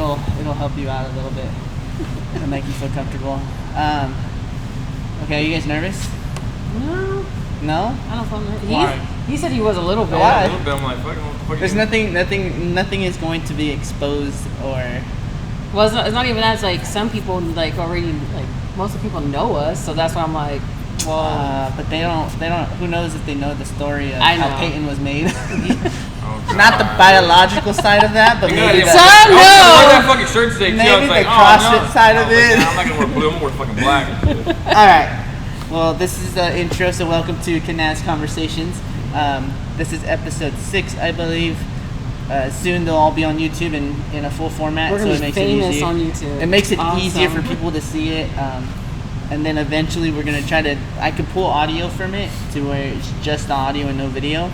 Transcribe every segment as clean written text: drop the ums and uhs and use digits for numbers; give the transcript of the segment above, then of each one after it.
it'll help you out a little bit. It'll make you feel comfortable. Okay, are you guys nervous? No. No? I don't feel nervous. Why? He said he was a little bit. Why? A little bit. I'm like, fucking, what the fuck? There's nothing is going to be exposed or. Well, it's not even that. It's like some people like already like most of the people know us, so that's why I'm like, well. But they don't. Who knows if they know the story of I know. how Peyton was made? Oh, Not the biological side of that, but maybe Some I know. wore that fucking shirt today, too. I Maybe was like, the CrossFit no. side I of was like, it. nah, I'm not gonna wear blue. I'm gonna wear fucking black. All right. Well, this is the intro, so welcome to Kenaz Conversations. This is episode 6, I believe. Soon they'll all be on YouTube in a full format, We're so gonna it be makes famous it easier. on YouTube. It makes it Awesome. easier for people to see it, and then eventually we're gonna try to. I could pull audio from it to where it's just audio and no video.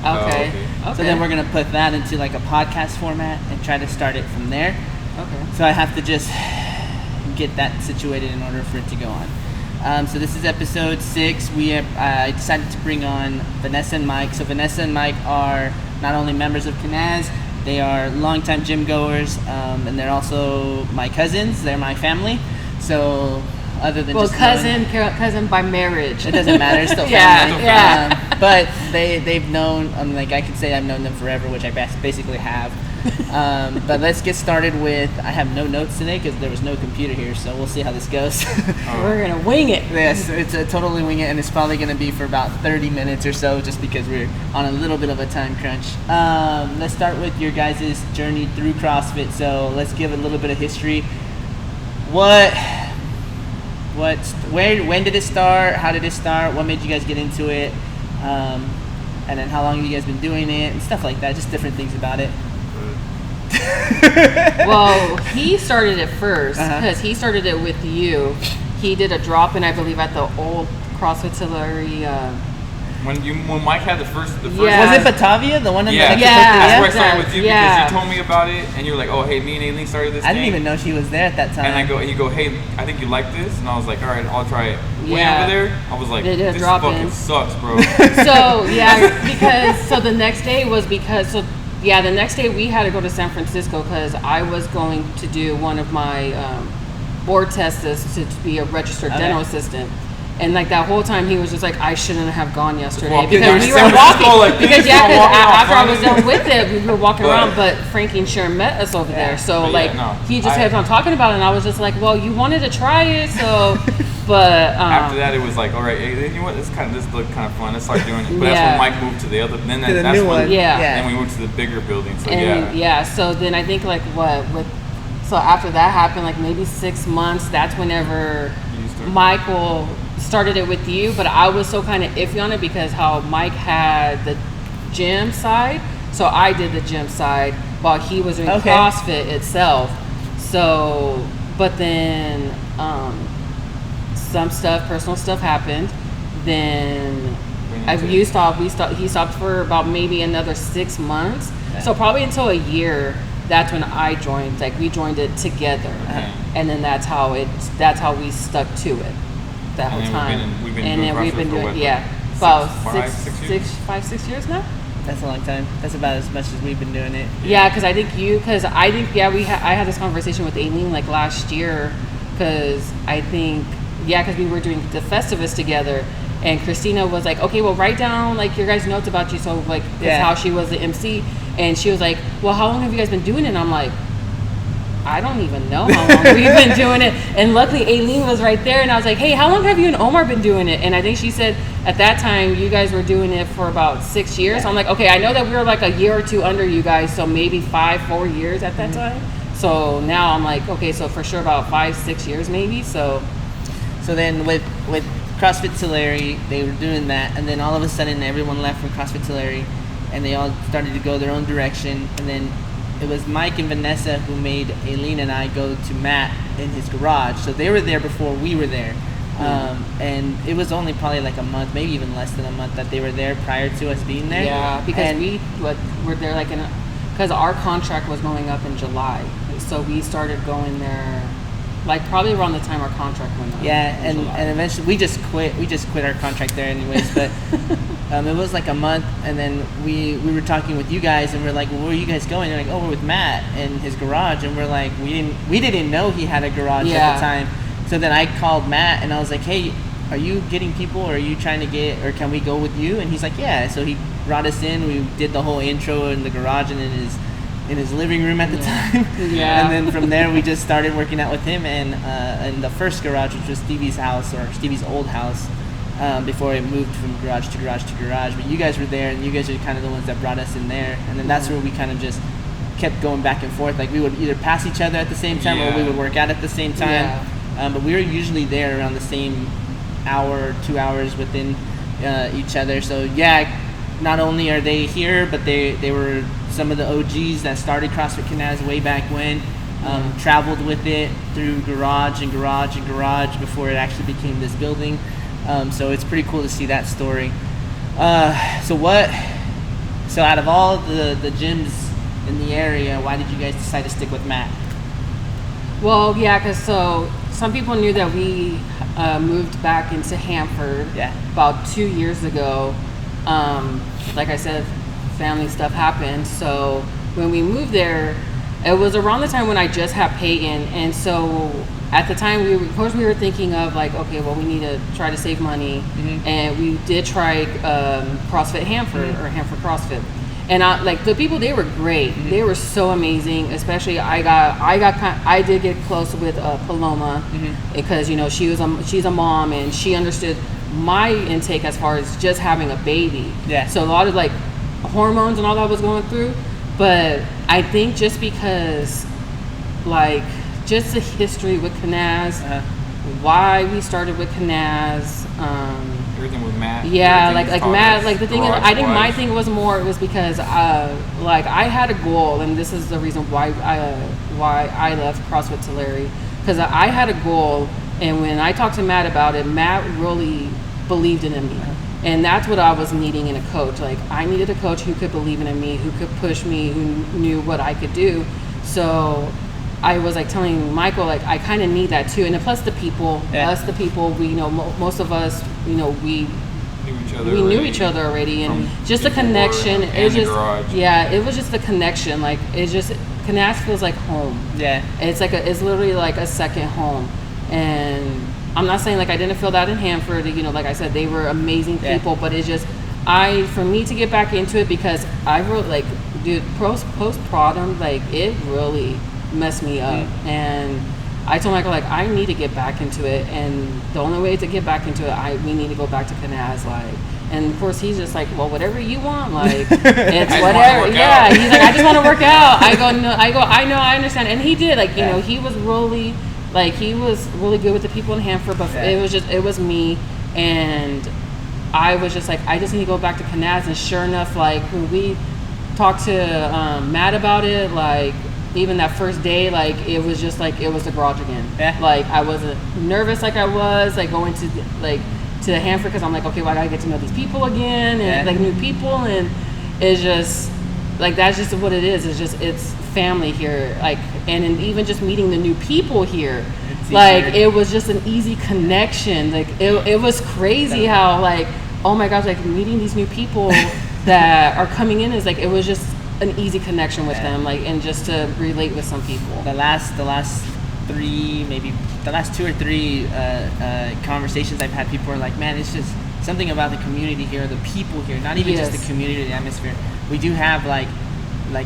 Okay. So then we're gonna put that into like a podcast format and try to start it from there. Okay. So I have to just get that situated in order for it to go on. So this is episode 6. I decided to bring on Vanessa and Mike. So Vanessa and Mike are not only members of Kenaz, they are longtime gym goers, and they're also my cousins. They're my family. So other than just cousin by marriage. it doesn't matter. It's still family. Yeah. But they've known. Like I could say I've known them forever, which I basically have. But let's get started with. I have no notes today because there was no computer here, so we'll see how this goes. We're gonna wing it. Yes, it's a totally wing it, and it's probably going to be for about 30 minutes or so, just because we're on a little bit of a time crunch. Let's start with your guys' journey through CrossFit. So let's give a little bit of history. When did it start? How did it start? What made you guys get into it? And then how long have you guys been doing it and stuff like that? Just different things about it. Well, he started it first because he started it with you. He did a drop-in, I believe, at the old CrossFit Tillery. When Mike had the first. Yeah. Was it Batavia, the one in Yeah, the that's where I started with you Yeah. because you told me about it and you were like, oh hey, me and Aileen started this I didn't thing. even know she was there at that time. And you go, hey, I think you like this, and I was like, all right, I'll try it. Way Yeah. over there, I was like, They did a this drop-in. fucking sucks, bro. So the next day was the next day we had to go to San Francisco because I was going to do one of my board tests to be a registered dental assistant. And like that whole time, he was just like, "I shouldn't have gone yesterday because we were walking." Because after I was done with it, we were walking around. But Frankie and Sharon met us over there, so he just kept on talking about it, and I was just like, "Well, you wanted to try it, so." But after that, it was like, all right, hey, you know what? This looked kind of fun. Let's start doing it. But that's when Mike moved to the other. Then To the that's new when, one. Then we moved to the bigger building. So So then I think so after that happened, like maybe 6 months. That's whenever Michael started it with you, but I was so kind of iffy on it because how Mike had the gym side, so I did the gym side while he was doing CrossFit itself. So, but then some personal stuff happened. Then he stopped for about maybe another 6 months. Okay. So probably until a year. That's when I joined. Like we joined it together, and then that's how we stuck to it that whole time. We've been doing about 6 years now. That's a long time. That's about as much as we've been doing it. Yeah, because I think I had this conversation with Aileen like last year, because we were doing the Festivus together, and Christina was like, okay, well write down like your guys' notes about you, so like that's how she was the MC, and she was like, well, how long have you guys been doing it? And I'm like, I don't even know how long we've been doing it. And luckily Aileen was right there, and I was like, hey, how long have you and Omar been doing it? And I think she said at that time you guys were doing it for about 6 years. So I'm like, okay, I know that we were like a year or two under you guys, so maybe 4 years at that time. So now I'm like, okay, so for sure about 5-6 years maybe. So then with CrossFit Tillery, they were doing that, and then all of a sudden everyone left from CrossFit Tillery, and they all started to go their own direction. And then it was Mike and Vanessa who made Aileen and I go to Matt in his garage. So they were there before we were there. And it was only probably like a month, maybe even less than a month, that they were there prior to us being there. Yeah, because we were there because our contract was going up in July. So we started going there like probably around the time our contract went up. Yeah, and eventually we just quit our contract there anyways, but it was like a month, and then we were talking with you guys, and we're like, well, where are you guys going? They're like, oh, we're with Matt in his garage, and we're like, we didn't know he had a garage at the time. So then I called Matt, and I was like, hey, are you getting people, or are you trying to get, or can we go with you? And he's like, yeah. So he brought us in. We did the whole intro in the garage and in his living room at the time. Yeah. And then from there we just started working out with him, and in the first garage, which was Stevie's house, or Stevie's old house, before it moved from garage to garage to garage. But you guys were there, and you guys are kind of the ones that brought us in there. And then that's where we kind of just kept going back and forth. Like we would either pass each other at the same time, or we would work out at the same time. Yeah. But we were usually there around the same hour, 2 hours within each other. So yeah, not only are they here, but they were some of the OGs that started CrossFit Kenaz way back when. Traveled with it through garage and garage and garage before it actually became this building. So it's pretty cool to see that story. So out of all the gyms in the area, why did you guys decide to stick with Matt? Well, yeah, because some people knew that we moved back into Hanford about 2 years ago. Like I said, family stuff happened. So when we moved there, it was around the time when I just had Peyton. And so at the time, we were thinking of like, okay, well, we need to try to save money. And we did try CrossFit Hanford, or Hanford CrossFit. And like the people, they were great. They were so amazing. Especially I did get close with Paloma because she's a mom, and she understood my intake as far as just having a baby. Yeah. So a lot of like hormones and all that I was going through, but I think just because like just the history with Kenaz, why we started with Kenaz. Everything with Matt. Yeah, like Matt. Like the thing is, I think my thing was because like I had a goal, and this is the reason why I left CrossFit Tulare, because I had a goal, and when I talked to Matt about it, Matt really believed in me, and that's what I was needing in a coach. Like I needed a coach who could believe in me, who could push me, who knew what I could do. So I was like telling Michael, like I kind of need that too, and plus the people, we most of us, we knew each other already, and just the connection. It was just the connection. Like Kenaz feels like home. Yeah, it's literally like a second home, and I'm not saying like I didn't feel that in Hanford. Like I said, they were amazing people, but it's just for me to get back into it, because I wrote like, dude, postpartum, like it really messed me up, and I told Michael, like, I need to get back into it, and the only way to get back into it, we need to go back to Kenaz, like, and of course he's just like, well, whatever you want, like, it's whatever. Yeah, he's like, I just want to work out. I know, I understand, and he did, like, he was really, like, he was really good with the people in Hanford, but it was me, and I was just like, I just need to go back to Kenaz, and sure enough, like, when we talked to Matt about it, like, even that first day, like it was just like it was the garage again. Like I wasn't nervous like I was like going to Hanford, because I'm like, okay, well, I gotta get to know these people again, and like new people, and it's just like that's just what it is. It's family here, like, and even just meeting the new people here, like it was just an easy connection. Like it was crazy how like, oh my gosh, like meeting these new people that are coming in is like, it was just an easy connection with them, like, and just to relate with some people. The last 2 or 3 conversations I've had, people are like, man, it's just something about the community here, the people here, not even just the community, the atmosphere. We do have like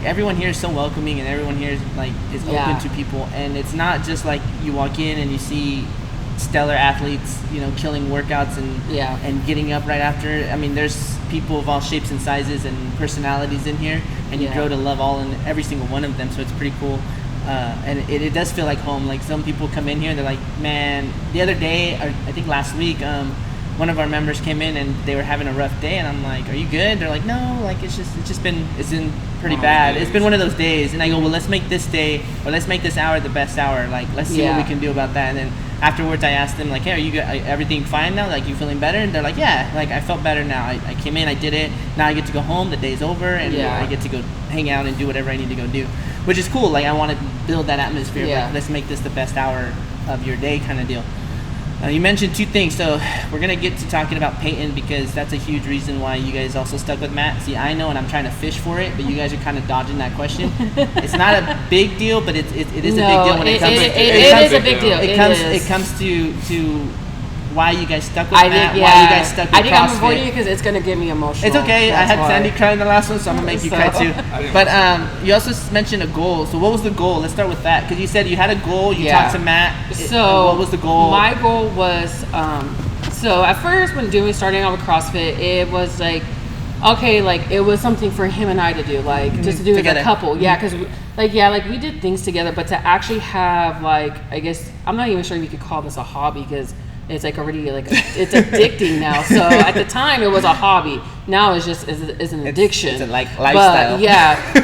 everyone here is so welcoming, and everyone here is open to people, and it's not just like you walk in and you see stellar athletes, killing workouts and getting up right after. I mean, there's people of all shapes and sizes and personalities in here, and you grow to love all and every single one of them. So it's pretty cool, and it does feel like home. Like some people come in here and they're like, man, the other day, or I think last week, one of our members came in and they were having a rough day, and I'm like, are you good? They're like, no, like it's been pretty bad. It's been one of those days. And I go, well, let's make this day, or let's make this hour the best hour. Like, let's see what we can do about that. And then afterwards I asked them, like, hey, are you good? Everything fine now? Like, you feeling better? And they're like, yeah, like I felt better now. I came in, I did it. Now I get to go home, the day's over, and I get to go hang out and do whatever I need to go do. which is cool. Like I want to build that atmosphere. Yeah. Like, let's make this the best hour of your day kind of deal. You mentioned two things, so we're gonna get to talking about Peyton because that's a huge reason why you guys also stuck with Matt. See, I know, and I'm trying to fish for it, but you guys are kind of dodging that question. It's not a big deal, but it is a big deal when it comes to it is a big deal. It comes to why you guys stuck with Matt, why you guys stuck with CrossFit. I think I'm avoiding it because it's going to get me emotional. It's okay. I had Sandy cry in the last one, so I'm going to make you cry too. But you also mentioned a goal. So what was the goal? Let's start with that. Because you said you had a goal. You talked to Matt. So what was the goal? My goal was, so at first when starting out with CrossFit, it was like, okay, like it was something for him and I to do, like just to do together. As a couple. Yeah, because like we did things together, but to actually have like, I guess, I'm not even sure if you could call this a hobby because it's like already like it's addicting now. So at the time it was a hobby. Now it's just it's an addiction. It's like lifestyle.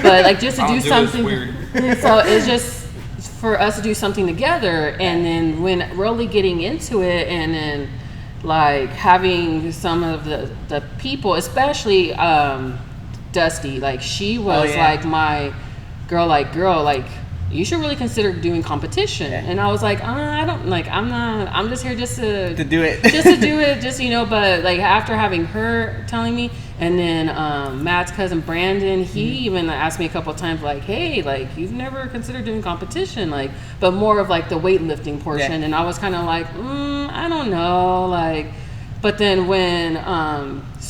But like just to do something. It's so it's just for us to do something together, and then when really getting into it, and then like having some of the people, especially Dusty, like she was like my girl, like you should really consider doing competition. And I was like, I don't like, I'm just here just to do it. Just to do it, just, you know, but like after having her telling me, and then Matt's cousin Brandon, he even asked me a couple of times like, hey, like you've never considered doing competition, like, but more of like the weightlifting portion. And I was kind of like, I don't know, like, but then when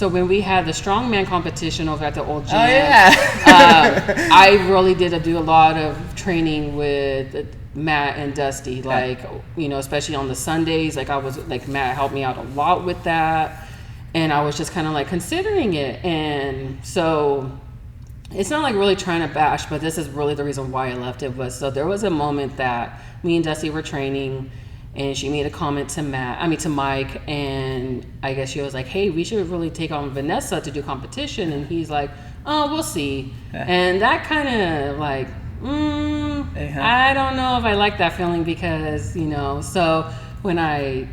when we had the strongman competition over at the old gym, I really did do a lot of training with Matt and Dusty, like, you know, especially on the Sundays. Like I was like, Matt helped me out a lot with that, and I was just kind of like considering it. And so it's not like really trying to bash, but this is really the reason why I left it. Was so there was a moment that me and Dusty were training, and she made a comment to Mike, and I guess she was like, hey, we should really take on Vanessa to do competition. And he's like, oh, we'll see. And that kind of like, I don't know if I like that feeling, because, you know, so when I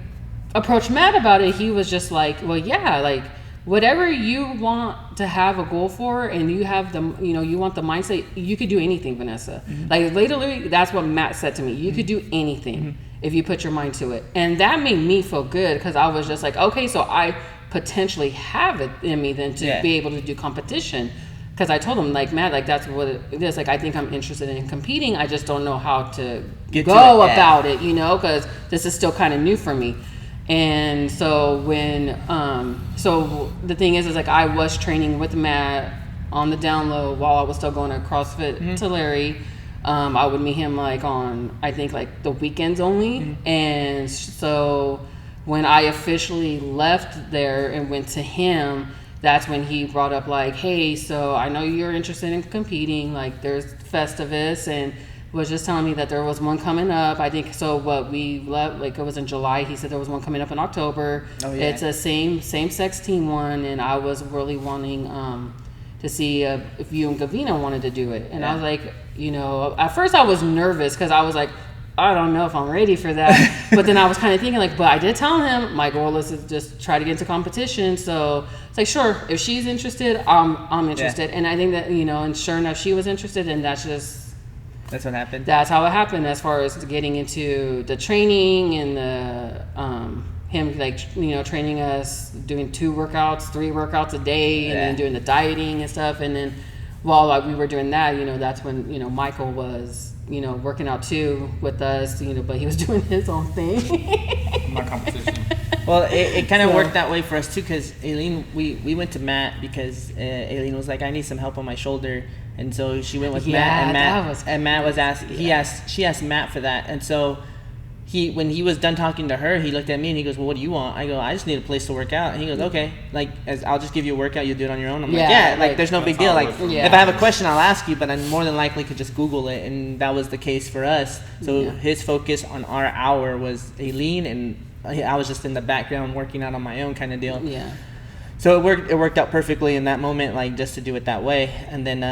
approached Matt about it, he was just like, well, yeah, like whatever you want to have a goal for, and you have the, you know, you want the mindset, you could do anything, Vanessa. Like literally, that's what Matt said to me. You could do anything if you put your mind to it. And that made me feel good, because I was just like, okay, so I potentially have it in me then to be able to do competition. Because I told him, like, Matt, like that's what it is. Like, I think I'm interested in competing. I just don't know how to go about it, you know, because this is still kind of new for me. And so when, so the thing is like I was training with Matt on the down low while I was still going to CrossFit Tulare. I would meet him like on, I think like the weekends only. And so when I officially left there and went to him, that's when he brought up like, hey, so I know you're interested in competing, like there's Festivus, and was just telling me that there was one coming up. I think so what we left, like it was in July, he said there was one coming up in October. It's a same sex team one, and I was really wanting to see if you and Gavina wanted to do it. And I was like, you know, at first I was nervous because I was like, I don't know if I'm ready for that. But then I was kind of thinking like, but I did tell him my goal is to just try to get into competition. So it's like, sure, if she's interested, I'm interested. And I think that, you know, and sure enough, she was interested, and that's what happened. That's how it happened, as far as getting into the training and the him, like, you know, training us, doing 3 workouts a day, and then doing the dieting and stuff. And then while we were doing that, you know, that's when, you know, Michael was, you know, working out too with us, you know, but he was doing his own thing. My competition. Well, it kind of worked that way for us too, because Aileen, we went to Matt because Aileen was like, I need some help on my shoulder, and so she went with Matt, and Matt was asked, she asked Matt for that, and so when he was done talking to her, he looked at me and he goes, well, what do you want? I go, I just need a place to work out. And he goes, okay, like, I'll just give you a workout, you'll do it on your own. I'm like, there's no big deal. Like, if I have a question, I'll ask you, but I more than likely could just Google it. And that was the case for us. So his focus on our hour was Aileen, and I was just in the background working out on my own kind of deal. Yeah. So it worked out perfectly in that moment, like, just to do it that way. And then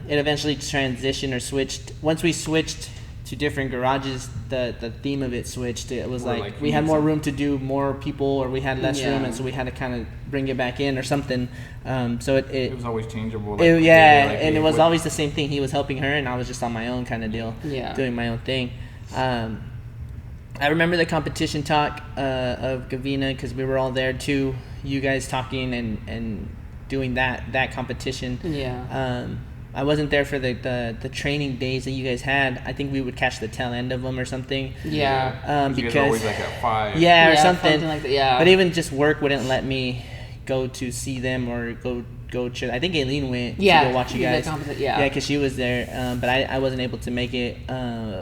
it eventually transitioned or switched. Once we switched different garages, the theme of it switched. It was like we you had need more some- room to do more people, or we had less Yeah. room, and so we had to kind of bring it back in or something. So It was always changeable. Like, and it was always the same thing. He was helping her, and I was just on my own kind of deal, doing my own thing. I remember the competition talk of Gavina, because we were all there too. You guys talking and doing that competition. Yeah. I wasn't there for the training days that you guys had. I think we would catch the tail end of them or something. Yeah. You because guys always like at 5. or something like that. Yeah. But even just work wouldn't let me go to see them or go cheer. I think Aileen went to go watch you guys. Because she was there. But I wasn't able to make it,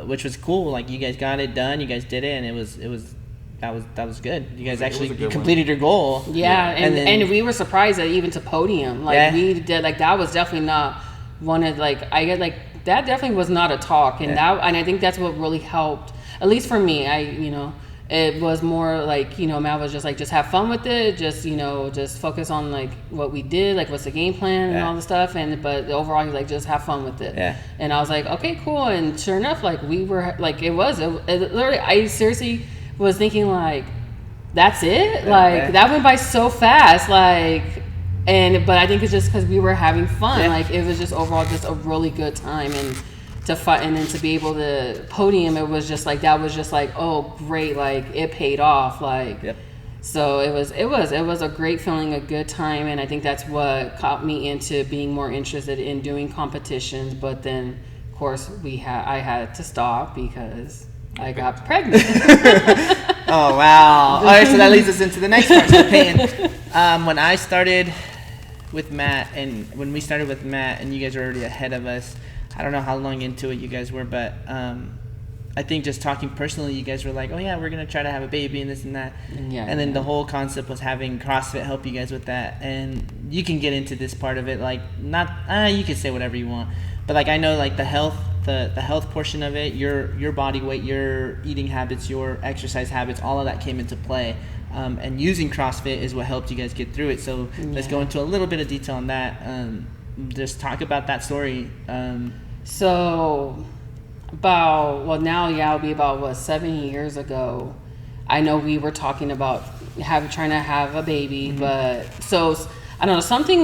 which was cool. Like, you guys got it done. You guys did it, and it was that was good. You guys actually completed your goal. Yeah, and we were surprised that even to podium. Like, we did, like, that was definitely not one of, like, I get, like, that definitely was not a talk, and and I think that's what really helped, at least for me. It was more like, Matt was just like, just have fun with it, just, just focus on, like, what we did, like, what's the game plan and all the stuff, but overall he's like, just have fun with it. And I was like, okay, cool. And sure enough, like, we were, like, it literally, I seriously was thinking, like, that's it? Like, that went by so fast, like, but I think it's just because we were having fun. Like, it was just overall just a really good time, and to fight, and then to be able to podium, it was just like, that was just like, oh great, like, it paid off, like. So it was a great feeling, a good time, and I think that's what caught me into being more interested in doing competitions. But then, of course, I had to stop because I got pregnant. Oh wow! All right, so that leads us into the next part. So Peyton, when I started with Matt, and when we started with Matt, and you guys were already ahead of us. I don't know how long into it you guys were, but I think just talking personally, you guys were like, oh yeah, we're going to try to have a baby and this and that. And then the whole concept was having CrossFit help you guys with that. And you can get into this part of it, like, you can say whatever you want. But, like, I know, like, the health portion of it, your body weight, your eating habits, your exercise habits, all of that came into play. And using CrossFit is what helped you guys get through it. So let's go into a little bit of detail on that. Just talk about that story. So it'll be about 7 years ago. I know we were talking about trying to have a baby, but so I don't know, something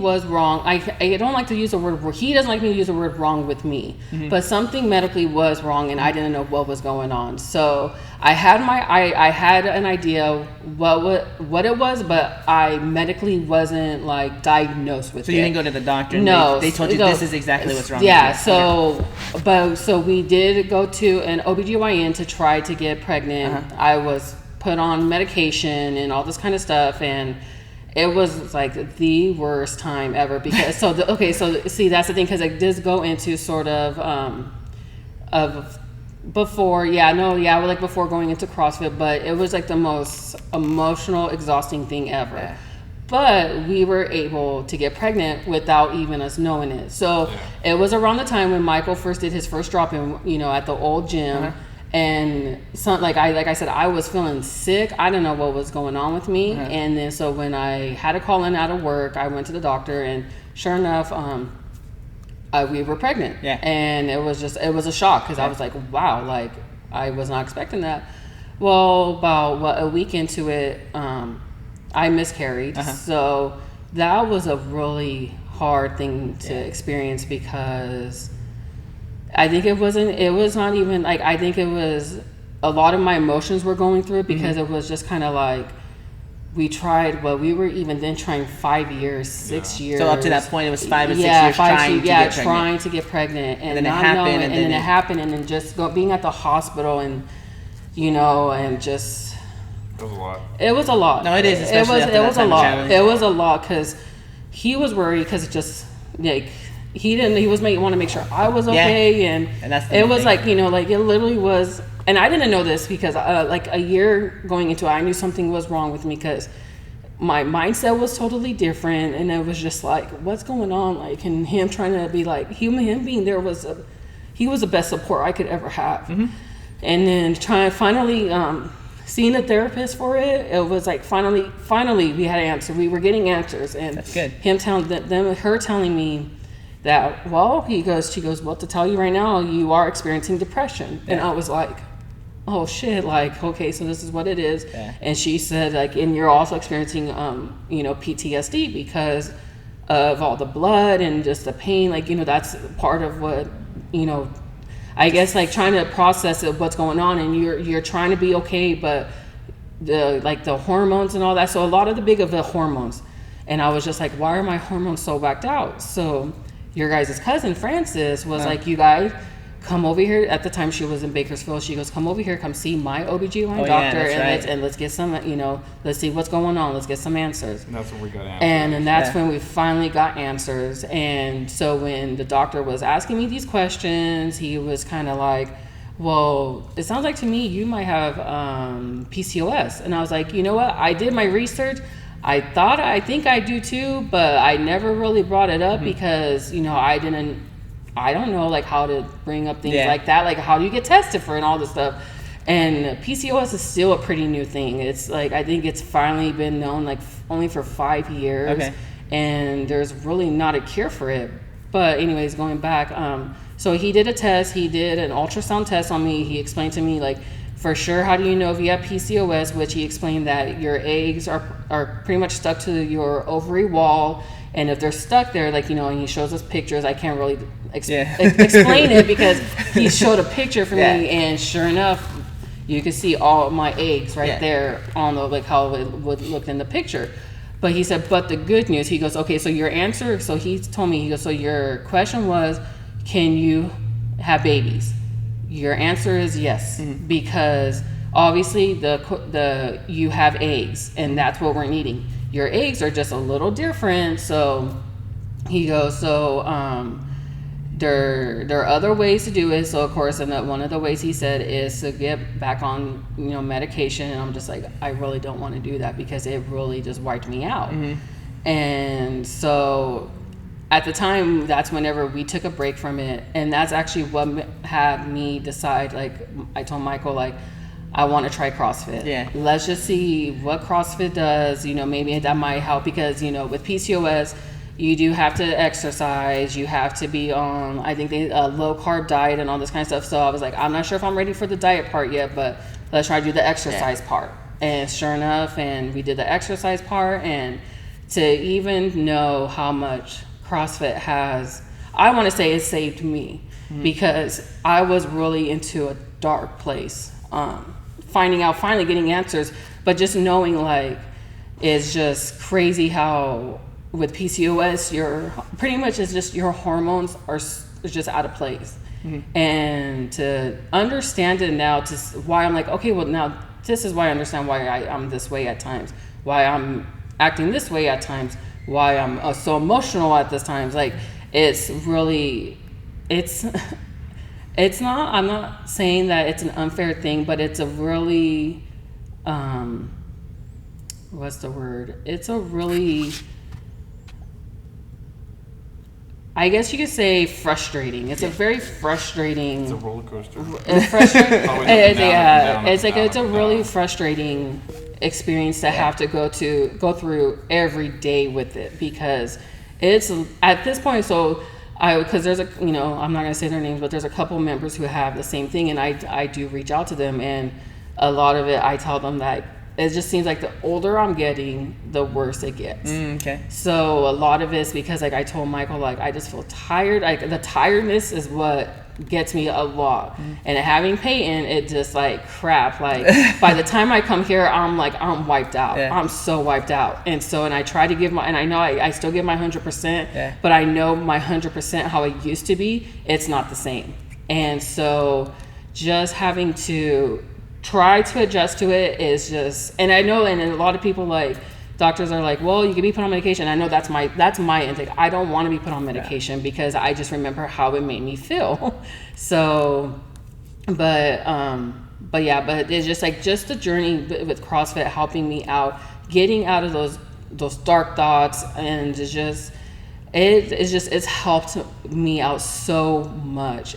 was wrong. I don't like to use the word, he doesn't like me to use the word wrong with me, but something medically was wrong, and I didn't know what was going on. So I had an idea what it was, but I medically wasn't, like, diagnosed with it. So you didn't go to the doctor? No. They told you this is exactly what's wrong with you? So we did go to an OBGYN to try to get pregnant. I was put on medication and all this kind of stuff, and it was like the worst time ever, because see, that's the thing, because it does go into sort of before before going into CrossFit, but it was like the most emotional, exhausting thing ever. But we were able to get pregnant without even us knowing it. So it was around the time when Michael first did his first drop-in, at the old gym. And like I said, I was feeling sick. I didn't know what was going on with me. And then so when I had to call in out of work, I went to the doctor, and sure enough, we were pregnant. And it was a shock, because I was like, wow, like, I was not expecting that. Well, about a week into it, I miscarried. So that was a really hard thing to experience, because I think it was not even, like, I think it was a lot of my emotions were going through it, because it was just kind of like, we were even then trying 5 years, 6 years. So up to that point, it was 5 or 6 years trying to get pregnant. And then it happened. And then it happened, and then just being at the hospital, and, and just... It was a lot. It was a lot. No, it is, especially after that time of traveling. It was a lot, because he was worried, because just, like... He was want to make sure I was okay, and that's it was like, like, it literally was, and I didn't know this, because like a year going into it, I knew something was wrong with me, because my mindset was totally different, and it was just like, what's going on, like, and him trying to be like, him being there he was the best support I could ever have. And then finally seeing a therapist for it, it was like finally we had an answer. We were getting answers, and that's good. Him telling her telling me that, well, she goes, well, to tell you right now, you are experiencing depression. And I was like, oh shit, like, okay, so this is what it is. And she said, like, and you're also experiencing, PTSD because of all the blood and just the pain. Like, that's part of what, I guess, like, trying to process what's going on, and you're trying to be okay, but the hormones and all that. So a lot of the hormones. And I was just like, why are my hormones so whacked out? So your guys' cousin Frances was like, you guys come over here. At the time she was in Bakersfield. She goes, come over here, come see my OBGYN doctor, and let's get some, let's see what's going on. Let's get some answers. And that's when we got answers. And then that's when we finally got answers. And so when the doctor was asking me these questions, he was kind of like, well, it sounds like to me you might have PCOS. And I was like, you know what? I did my research. I think I do too, but I never really brought it up because, I don't know, like, how to bring up things like that. Like, how do you get tested for and all this stuff? And PCOS is still a pretty new thing. It's like, I think it's finally been known, like, only for 5 years. Okay. And there's really not a cure for it. But anyways, going back, so he did a test. He did an ultrasound test on me. He explained to me, like, for sure, how do you know if you have PCOS? Which he explained that your eggs are pretty much stuck to your ovary wall. And if they're stuck there, like, and he shows us pictures. I can't really explain it because he showed a picture for me. And sure enough, you could see all my eggs right there on the, like, how it would look in the picture. But he said, but the good news, he goes, okay, so your answer, so he told me, he goes, so your question was, can you have babies? Your answer is yes, because obviously the you have eggs, and that's what we're needing. Your eggs are just a little different. So he goes, so there are other ways to do it. So of course, and one of the ways he said is to get back on medication. And I'm just like, I really don't want to do that because it really just wiped me out. And so at the time, that's whenever we took a break from it. And that's actually what had me decide, like, I told Michael, like, I want to try CrossFit. Let's just see what CrossFit does. Maybe that might help because, with PCOS, you do have to exercise. You have to be on, I think, a low carb diet and all this kind of stuff. So I was like, I'm not sure if I'm ready for the diet part yet, but let's try to do the exercise part. And sure enough, and we did the exercise part. And to even know how much CrossFit has, I want to say it saved me because I was really into a dark place. Finding out, finally getting answers, but just knowing, like, it's just crazy how with PCOS, your pretty much it's just your hormones are just out of place. And to understand it now, to why I'm like, okay, well, now this is why I understand why I'm this way at times, why I'm acting this way at times, why I'm so emotional at this times. Like, it's really, it's not, I'm not saying that it's an unfair thing, but it's a really, what's the word? It's a really, I guess you could say frustrating. It's a very frustrating. It's a roller coaster. It's frustrating. It's a really frustrating experience to have to go through every day with it because it's at this point. So because there's I'm not gonna say their names, but there's a couple members who have the same thing, and I do reach out to them, and a lot of it I tell them that it just seems like the older I'm getting, the worse it gets. Okay. So a lot of it's because, like, I told Michael, like, I just feel tired. Like, the tiredness is what gets me a lot. And having Peyton, it just like crap. Like, by the time I come here, I'm wiped out. I'm so wiped out. And I try to give and I know I still give my 100%, but I know my 100% how it used to be, it's not the same. And so just having to try to adjust to it is just, and I know, and a lot of people, like, doctors are like, well, you can be put on medication. I know that's my intake. I don't want to be put on medication because I just remember how it made me feel. So, but it's just like, just the journey with CrossFit helping me out, getting out of those dark thoughts, and it's helped me out so much.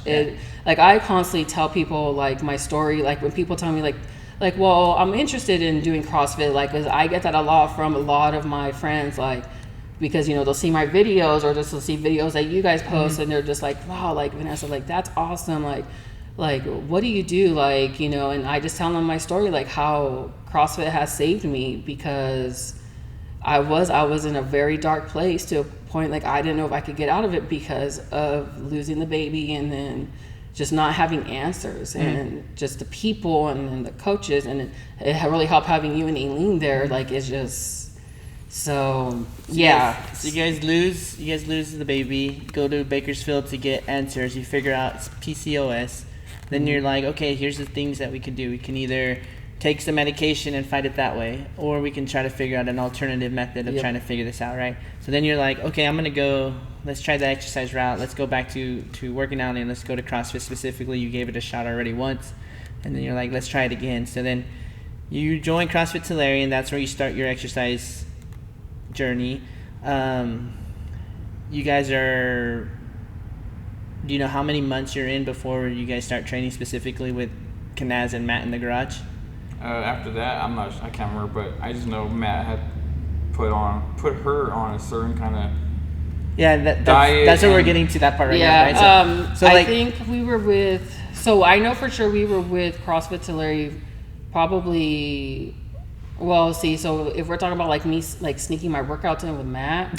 Like, I constantly tell people, like, my story, like, when people tell me, like, well, I'm interested in doing CrossFit, like, 'cause I get that a lot from a lot of my friends, like, because, you know, they'll see my videos or just they'll see videos that you guys post and they're just like, wow, like Vanessa, like that's awesome. Like, what do you do? Like, you know, and I just tell them my story, like how CrossFit has saved me, because I was in a very dark place to a point, like I didn't know if I could get out of it because of losing the baby and then just not having answers and just the people and then the coaches, and it really helped having you and Aileen there. Like, it's just so yeah. So you guys lose the baby, go to Bakersfield to get answers. You figure out it's PCOS. Then you're like, okay, here's the things that we can do. We can either take some medication and fight it that way, or we can try to figure out an alternative method of trying to figure this out, right? So then you're like, okay, I'm gonna go, let's try the exercise route, let's go back to working out, and let's go to CrossFit specifically. You gave it a shot already once, and then you're like, let's try it again. So then you join CrossFit Tulare, and that's where you start your exercise journey. You guys are, do you know how many months you're in before you guys start training specifically with Kenaz and Matt in the garage? After that, I can't remember, but I just know Matt had put her on a certain kind of diet. That's what we're getting to that part right now, right? So I think we were with, so I know for sure we were with CrossFit Tulare probably, well, see, so if we're talking about like me like sneaking my workouts in with Matt,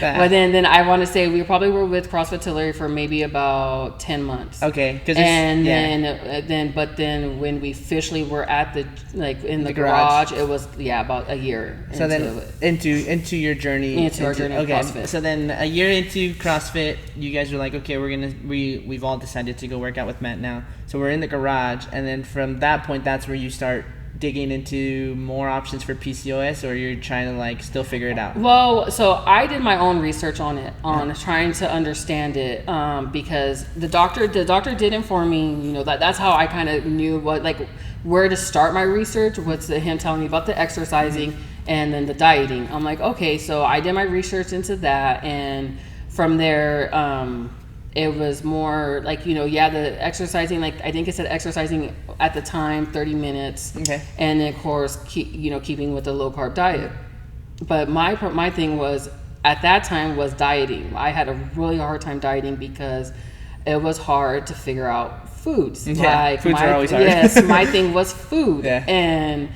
but then I want to say we probably were with CrossFit Tulare for maybe about 10 months. Okay, but then when we officially were at the in the garage, it was about a year. So then into your journey, our journey of CrossFit. So then a year into CrossFit, you guys were like, okay, we've all decided to go work out with Matt now. So we're in the garage, and then from that point, that's where you start digging into more options for PCOS, or you're trying to like still figure it out? Well, so I did my own research on it, trying to understand it, because the doctor did inform me, you know, that's how I kind of knew where to start my research, was him telling me about the exercising and then the dieting. I'm like, okay, so I did my research into that, and from there, it was more like, you know, the exercising, like I think it said exercising at the time 30 minutes, okay, and then of course keeping with the low carb diet. But my thing was at that time was dieting. I had a really hard time dieting because it was hard to figure out foods. Foods are always hard. Yes, my thing was food, and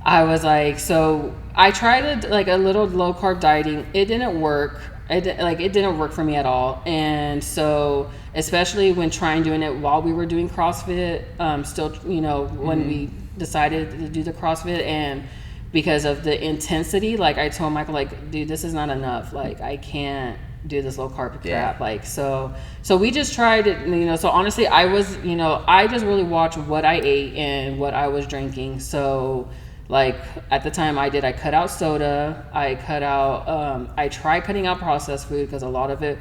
I was like, so I tried a little low carb dieting. It didn't work. It didn't work for me at all. And so, especially when doing it while we were doing CrossFit, still, you know, when we decided to do the CrossFit, and because of the intensity, like I told Michael, like, dude, this is not enough. Like, I can't do this low carb crap. Like, so we just tried it, you know. So honestly, I just really watched what I ate and what I was drinking. So, like at the time I cut out soda, I tried cutting out processed food, because a lot of it,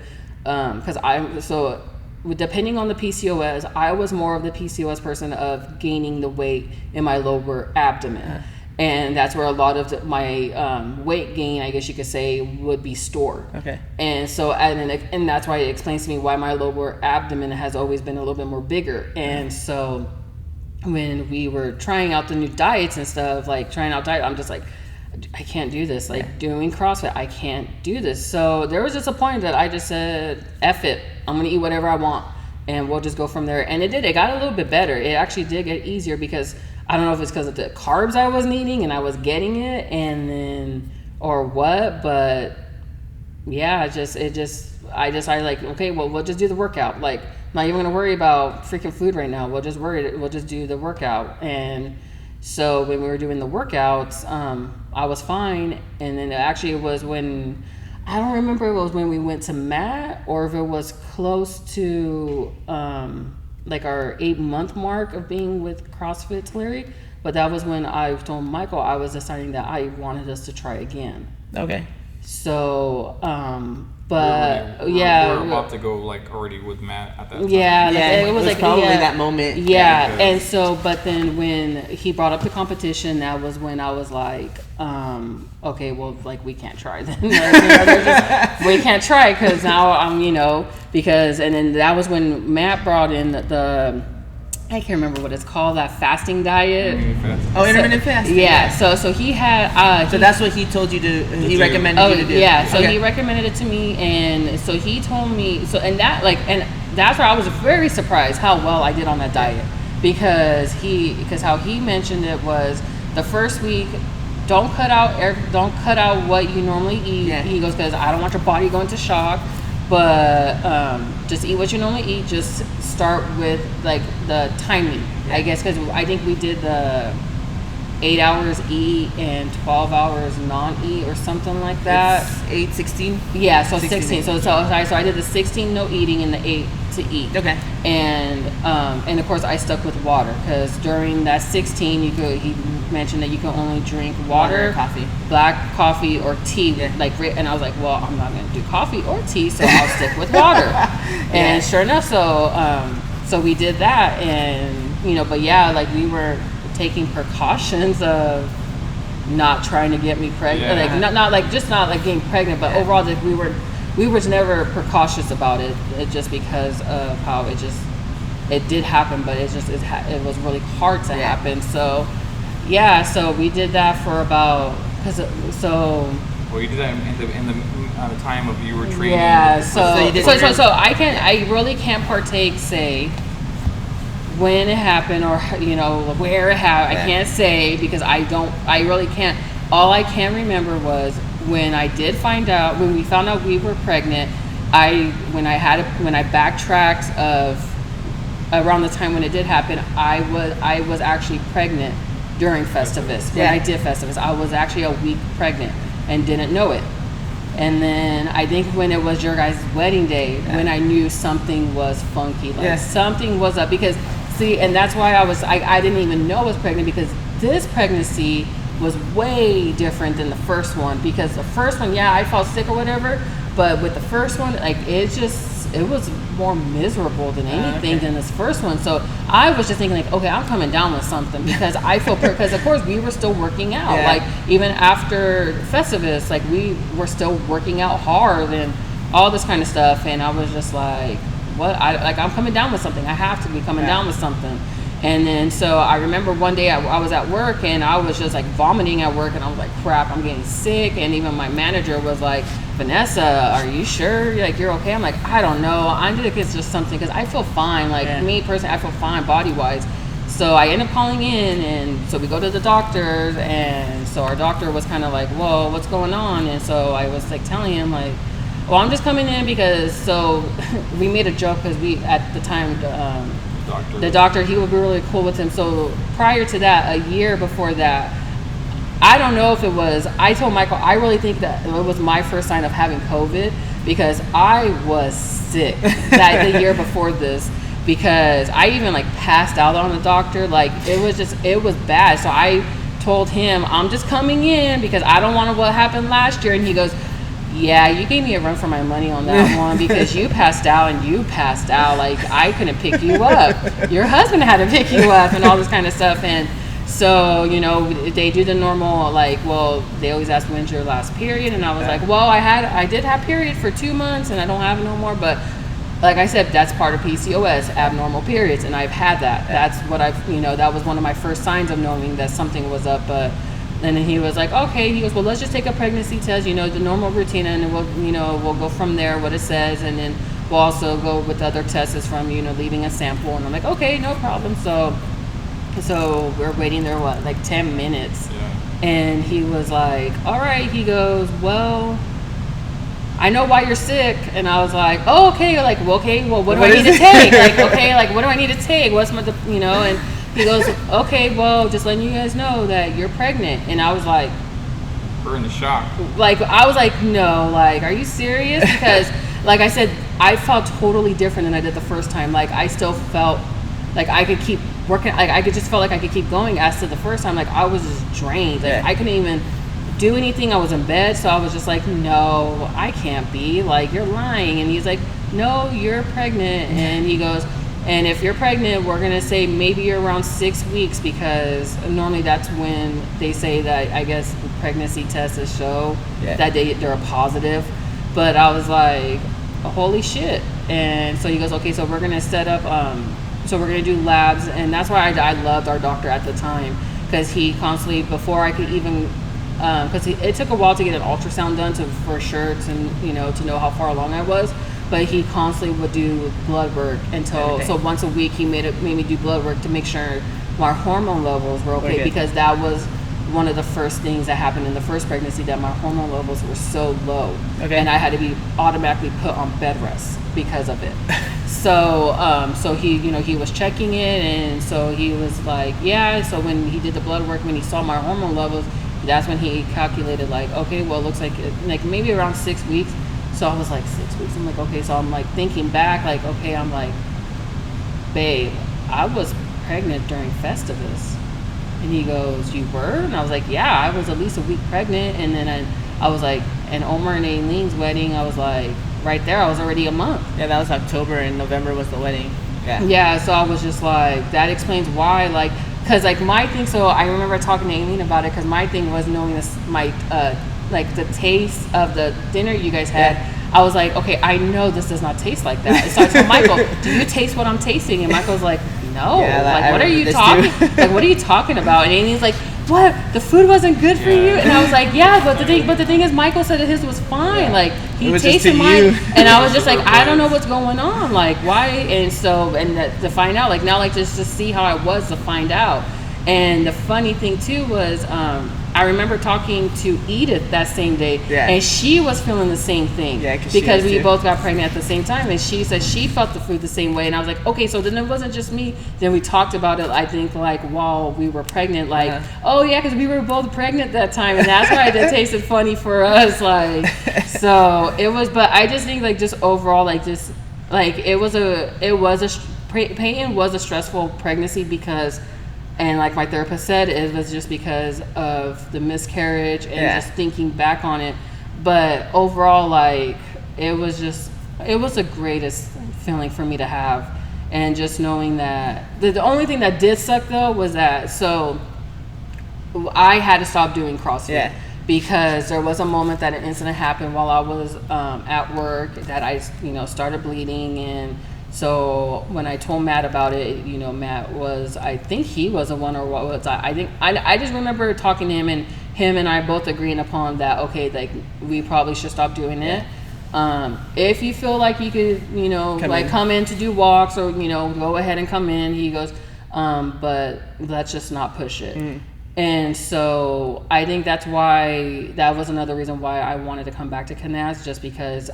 depending on the PCOS, I was more of the PCOS person of gaining the weight in my lower abdomen. And that's where a lot of my weight gain, I guess you could say, would be stored. Okay. And so, and that's why it explains to me why my lower abdomen has always been a little bit more bigger. And so, when we were trying out the new diets and stuff, I'm just like, I can't do this. Like doing CrossFit, I can't do this. So there was just a point that I just said, F it. I'm going to eat whatever I want, and we'll just go from there. And it did. It got a little bit better. It actually did get easier, because I don't know if it's because of the carbs I was eating and I was getting it, and then, or what, but yeah, I like, okay, well, we'll just do the workout. Like, not even gonna worry about freaking food right now. We'll just do the workout. And so when we were doing the workouts, I was fine. And then it was when, I don't remember if it was when we went to Matt, or if it was close to like our 8-month mark of being with CrossFit Tulare. But that was when I told Michael I was deciding that I wanted us to try again. Okay. So, but we were about to go already with Matt at that time. It was probably that moment. And so, but then when he brought up the competition, that was when I was like, okay, well, we can't try then. We can't try, because now I'm, because, and then that was when Matt brought in I can't remember what it's called, that fasting diet. Intermittent fasting. Yeah. So he had. So that's what he told you to. He recommended you to do. Yeah. So he recommended it to me, and so he told me. So and that's where I was very surprised how well I did on that diet, because how he mentioned it was the first week. Don't cut out what you normally eat. Yeah. He goes, because I don't want your body going to shock. But just eat what you normally eat. Just start with like the timing, I guess, because I think we did the 8 hours eat and 12 hours non-eat or something like that. It's 16? Yeah, so 16. So I did the 16 no eating and the 8 to eat. Okay. And of course I stuck with water, because during that 16 he mentioned that you can only drink water, coffee, black coffee or tea. Yeah. And I was like, well, I'm not gonna do coffee or tea, so I'll stick with water. And sure enough, so we did that, and but like we were taking precautions of not trying to get me pregnant, not getting pregnant, but overall that we were never precautious about it just because of how it did happen, but it was really hard to happen. So so we did that for about well, you did that in the time of you were training. Yeah, so I really can't partake, say, when it happened or where it happened. I can't say, because I really can't. All I can remember was when we found out we were pregnant. When I backtracked of around the time when it did happen, I was actually pregnant during Festivus. When I did Festivus, I was actually a week pregnant and didn't know it. And then I think when it was your guys' wedding day, when I knew something was funky, something was up, because and that's why I didn't even know I was pregnant, because this pregnancy was way different than the first one. Because the first one, I felt sick or whatever, but with the first one, it was more miserable than anything than this first one. So I was just thinking okay, I'm coming down with something, because I feel because of course we were still working out, even after Festivus, we were still working out hard and all this kind of stuff, and I was just like, what? I'm coming down with something. I have to be coming down with something. And then so I remember one day I was at work, and I was just vomiting at work, and I was like, crap, I'm getting sick. And even my manager was like, Vanessa, are you sure you're okay? I'm like, I don't know. I think it's just something, because I feel fine. Me personally, I feel fine body wise. So I ended up calling in, and so we go to the doctors, and so our doctor was kind of like, whoa, what's going on? And so I was telling him well, I'm just coming in because we made a joke, because we at the time the doctor, he would be really cool with him. So prior to that, a year before that, I don't know if it was, I told Michael, I really think that it was my first sign of having COVID, because I was sick the year before this, because I even passed out on the doctor. It was bad. So I told him, I'm just coming in because I don't want what happened last year. And he goes, yeah, you gave me a run for my money on that one, because you passed out and you passed out. I couldn't pick you up. Your husband had to pick you up and all this kind of stuff. And so, they do the normal, they always ask, when's your last period? And I was like, well, I did have period for 2 months and I don't have it no more. But like I said, that's part of PCOS, abnormal periods. And I've had that. That's what that was one of my first signs of knowing that something was up. And then he was like, okay. He goes, well, let's just take a pregnancy test, the normal routine, and then we'll go from there, what it says, and then we'll also go with other tests from, leaving a sample. And I'm like, okay, no problem. So we're waiting there, 10 minutes. Yeah. And he was like, all right. He goes, well, I know why you're sick. And I was like, oh, okay. Okay, well, what do I need to take? What do I need to take? What's my, and he goes, okay, well, just letting you guys know that you're pregnant. And I was like, we're in the shock. I was like, no, are you serious? Because I said, I felt totally different than I did the first time. I still felt I could keep working. I just felt I could keep going. As to the first time, I was just drained. I couldn't even do anything. I was in bed. So I was just like, no, I can't be. You're lying. And he's like, no, you're pregnant. And he goes, and if you're pregnant, we're going to say maybe you're around 6 weeks, because normally that's when they say that, I guess, the pregnancy tests show that they're a positive. But I was like, holy shit. And so he goes, okay, so we're going to set up, So we're going to do labs. And that's why I loved our doctor at the time, because he constantly, before I could even, because it took a while to get an ultrasound done for sure to know how far along I was. But he constantly would do blood work so once a week he made me do blood work to make sure my hormone levels were okay, because that was one of the first things that happened in the first pregnancy, that my hormone levels were so low, and I had to be automatically put on bed rest because of it. So he was checking it, and so he was like, so when he did the blood work, when he saw my hormone levels, that's when he calculated like, okay, well, it looks like maybe around 6 weeks. So I was like, 6 weeks. I'm like, okay. So I'm like thinking back, like, okay, I'm like, babe, I was pregnant during Festivus. And he goes, you were? And I was like, yeah, I was at least a week pregnant. And then I was like, and Omar and Aileen's wedding, I was like, right there, I was already a month. Yeah, that was October, and November was the wedding. Yeah, so I was just like, that explains why, like, because like my thing, so I remember talking to Aileen about it, because my thing was knowing this, like the taste of the dinner you guys had. I was like, okay, I know this does not taste like that. So I told Michael, do you taste what I'm tasting? And Michael's like, no. What are you talking? Like, what are you talking about? And Amy's like, what? The food wasn't good for you? And I was like, yeah, but the thing is, Michael said that his was fine. Like, he tasted mine, and I was just like, I don't know what's going on. Like, why? And so, to find out, like now, like just to see how I was, to find out. And the funny thing too was, I remember talking to Edith that same day, and she was feeling the same thing, because we both got pregnant at the same time, and she said she felt the food the same way. And I was like, okay, so then it wasn't just me. Then we talked about it, I think, like while we were pregnant, like, oh yeah, because we were both pregnant that time, and that's why it tasted funny for us, like. So it was, but I just think like just overall, like just like Peyton was a stressful pregnancy, because. And like my therapist said, it was just because of the miscarriage and just thinking back on it. But overall, like, it was the greatest feeling for me to have. And just knowing that, the only thing that did suck though was that, so I had to stop doing CrossFit. Because there was a moment that an incident happened while I was at work, that I, started bleeding. And so when I told Matt about it, Matt was, I think he was the one, or what was I just remember talking to him and I both agreeing upon that, okay, like we probably should stop doing it. If you feel like you could, come in to do walks, or, go ahead and come in, he goes, but let's just not push it. And so I think that was another reason why I wanted to come back to Kenaz, just because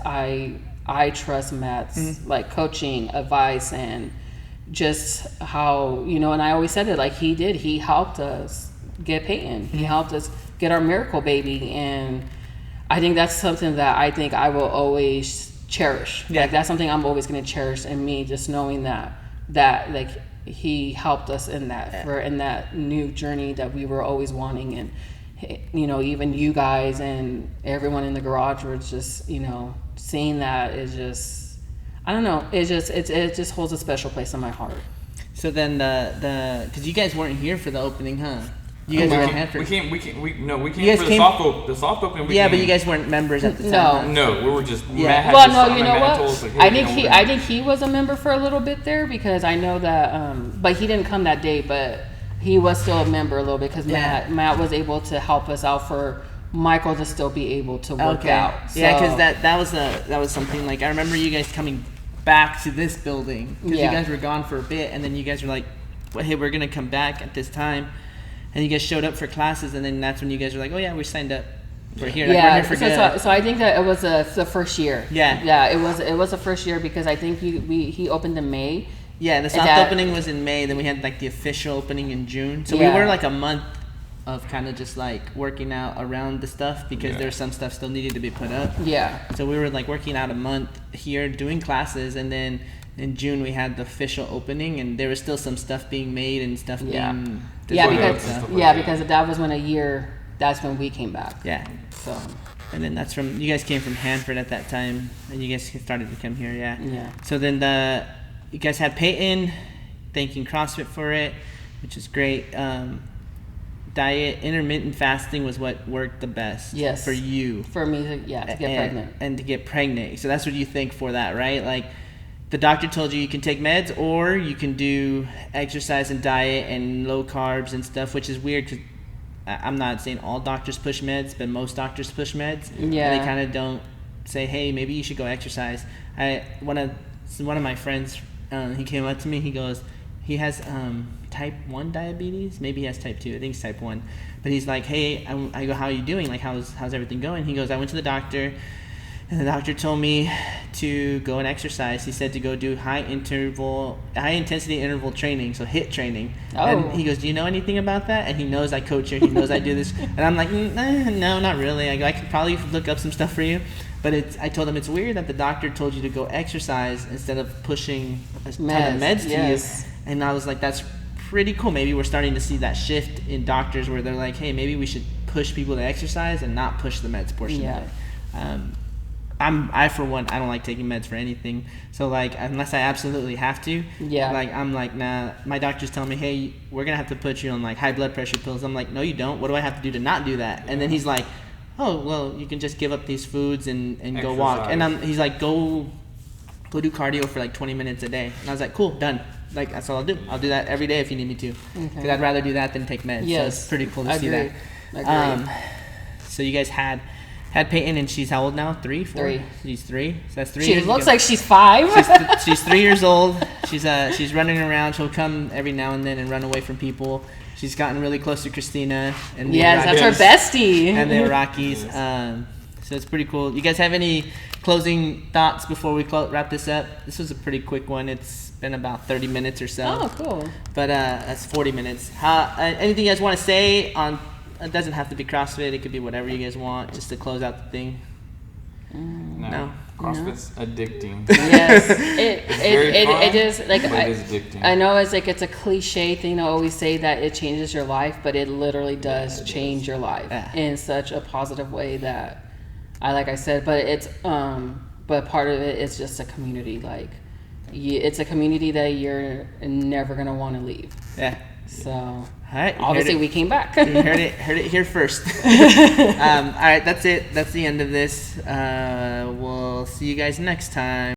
I trust Matt's like coaching advice, and just how, and I always said it, like he helped us get Peyton. He helped us get our miracle baby. And I think that's something that I think I will always cherish. Like that's something I'm always going to cherish in me, just knowing that like he helped us in that, in that new journey that we were always wanting. And, even you guys and everyone in the garage were just, seeing that is just, I don't know, it just holds a special place in my heart. So then because you guys weren't here for the opening, huh? You guys were in Hanford. We came for the soft opening. But you guys weren't members at the time. No, we were just. Yeah. You know what? I think he was a member for a little bit there, because I know that, but he didn't come that day, but he was still a member a little bit, because Matt was able to help us out for Michael to still be able to work out. So. Yeah, because that was something, like, I remember you guys coming back to this building, because you guys were gone for a bit, and then you guys were like, well, hey, we're gonna come back at this time, and you guys showed up for classes, and then that's when you guys were like, oh yeah, we signed up. We're here. Yeah, we're here for good. So I think that it was the first year. Yeah, it was the first year, because I think he opened in May. Yeah, the soft opening was in May. Then we had like the official opening in June. So we were like a month of kind of just like working out around the stuff, because there's some stuff still needed to be put up. Yeah. So we were like working out a month here doing classes, and then in June we had the official opening, and there was still some stuff being made and stuff being because that was when that's when we came back. Yeah. So. And then that's from, you guys came from Hanford at that time, and you guys started to come here. Yeah. So then you guys had Peyton, thanking CrossFit for it, which is great. Diet, intermittent fasting was what worked the best. Yes. For you. For me to get pregnant. And to get pregnant. So that's what you think for that, right? Like, the doctor told you can take meds or you can do exercise and diet and low carbs and stuff, which is weird because I'm not saying all doctors push meds, but most doctors push meds. Yeah. And they kind of don't say, hey, maybe you should go exercise. One of my friends, he came up to me. He goes, he has type 1 diabetes. Maybe he has type 2. I think it's type 1. But he's like, hey, I go, how are you doing? Like, how's everything going? He goes, I went to the doctor, and the doctor told me to go and exercise. He said to go do high intensity interval training, so HIIT training. Oh. And he goes, do you know anything about that? And he knows I coach her. He knows I do this. And I'm like, no, not really. I go, I could probably look up some stuff for you. But I told him it's weird that the doctor told you to go exercise instead of pushing a ton of meds to yes. you. And I was like, that's pretty cool. Maybe we're starting to see that shift in doctors where they're like, hey, maybe we should push people to exercise and not push the meds portion of it. I for one, I don't like taking meds for anything. So like, unless I absolutely have to, like I'm like, nah. My doctor's telling me, hey, we're gonna have to put you on like high blood pressure pills. I'm like, no, you don't. What do I have to do to not do that? And then he's like, oh, well, you can just give up these foods and go walk. And he's like, go do cardio for like 20 minutes a day. And I was like, cool, done. Like, that's all I'll do. I'll do that every day if you need me to. Because I'd rather do that than take meds. Yes. So it's pretty cool to see that. So you guys had Peyton, and she's how old now? 3, 4? 3. She's 3. So that's 3 She years looks ago. like she's 5. She's 3 years old. She's running around. She'll come every now and then and run away from people. She's gotten really close to Christina. And that's her bestie. And the Rockies. So it's pretty cool. You guys have any closing thoughts before we wrap this up? This was a pretty quick one. It's been about 30 minutes or so. Oh, cool. But that's 40 minutes. Anything you guys want to say on? It doesn't have to be CrossFit. It could be whatever you guys want, just to close out the thing. No. CrossFit's addicting. Yes, it is like but it is addicting. I know it's like it's a cliche thing to always say that it changes your life, but it literally does change your life in such a positive way that like I said. But it's but part of it is just a community. Like it's a community that you're never gonna want to leave. Yeah. So. All right, obviously we came back. You heard it here first. All right, that's it. That's the end of this. We'll see you guys next time.